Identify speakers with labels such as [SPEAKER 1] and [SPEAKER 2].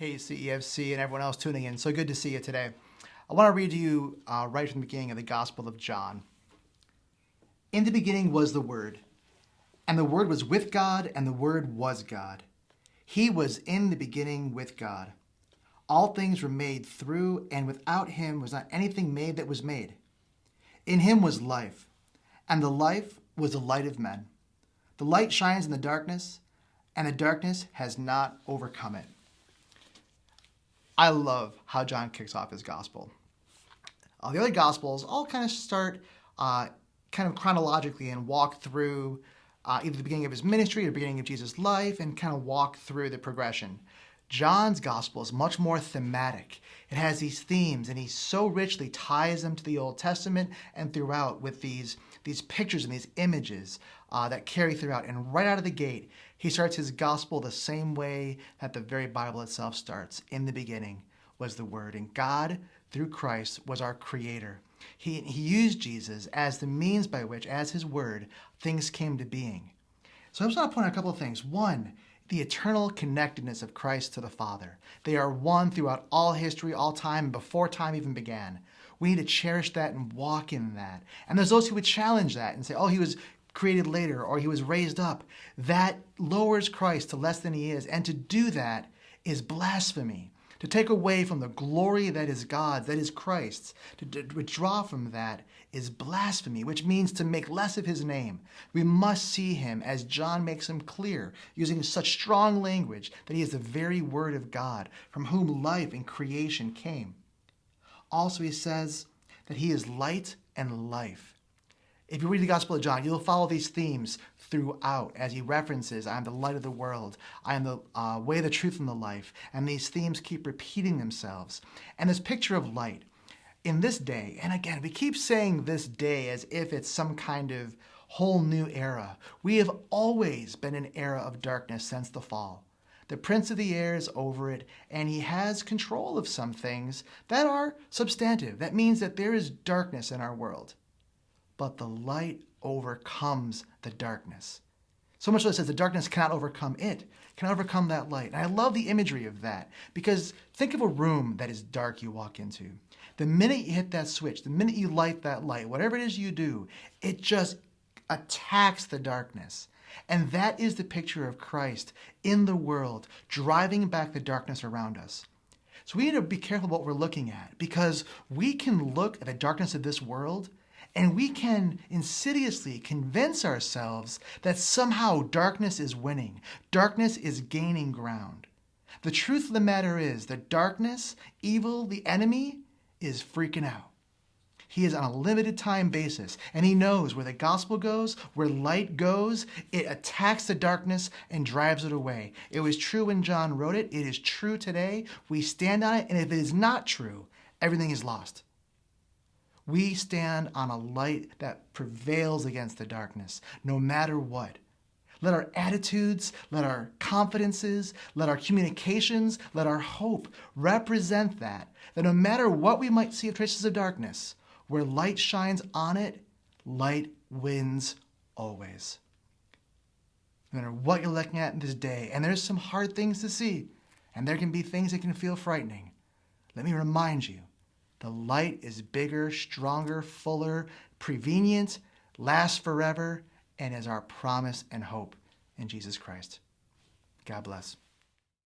[SPEAKER 1] Hey, CEFC and everyone else tuning in. So good to see you today. I want to read to you right from the beginning of the Gospel of John. In the beginning was the Word, and the Word was with God, and the Word was God. He was in the beginning with God. All things were made through, and without him was not anything made that was made. In him was life, and the life was the light of men. The light shines in the darkness, and the darkness has not overcome it. I love how John kicks off his gospel. The other gospels all kind of start kind of chronologically and walk through either the beginning of his ministry or the beginning of Jesus' life and kind of walk through the progression. John's gospel is much more thematic. It has these themes, and he so richly ties them to the Old Testament and throughout with these pictures and these images that carry throughout. And right out of the gate, he starts his gospel the same way that the very Bible itself starts. In the beginning was the Word, and God, through Christ, was our creator. He used Jesus as the means by which, as his Word, things came to being. So I just want to point out a couple of things. One, the eternal connectedness of Christ to the Father. They are one throughout all history, all time, before time even began. We need to cherish that and walk in that. And there's those who would challenge that and say, oh, he was created later or he was raised up. That lowers Christ to less than he is. And to do that is blasphemy. To take away from the glory that is God's, that is Christ's, to withdraw from that is blasphemy, which means to make less of his name. We must see him as John makes him clear, using such strong language that he is the very Word of God, from whom life and creation came. Also, he says that he is light and life. If you read the Gospel of John, you'll follow these themes throughout as he references, I am the light of the world, I am the way, the truth, and the life. And these themes keep repeating themselves. And this picture of light, in this day, and again, we keep saying this day as if it's some kind of whole new era. We have always been an era of darkness since the fall. The prince of the air is over it, and he has control of some things that are substantive. That means that there is darkness in our world. But the light overcomes the darkness. So much so it says the darkness cannot overcome it, cannot overcome that light. And I love the imagery of that, because think of a room that is dark you walk into. The minute you hit that switch, the minute you light that light, whatever it is you do, it just attacks the darkness. And that is the picture of Christ in the world, driving back the darkness around us. So we need to be careful what we're looking at, because we can look at the darkness of this world and we can insidiously convince ourselves that somehow darkness is winning. Darkness is gaining ground. The truth of the matter is that darkness, evil, the enemy, is freaking out. He is on a limited time basis, and he knows where the gospel goes, where light goes, it attacks the darkness and drives it away. It was true when John wrote it. It is true today. We stand on it, and if it is not true, everything is lost. We stand on a light that prevails against the darkness, no matter what. Let our attitudes, let our confidences, let our communications, let our hope represent that no matter what we might see of traces of darkness, where light shines on it, light wins always. No matter what you're looking at in this day, and there's some hard things to see, and there can be things that can feel frightening, let me remind you, the light is bigger, stronger, fuller, prevenient, lasts forever, and is our promise and hope in Jesus Christ. God bless.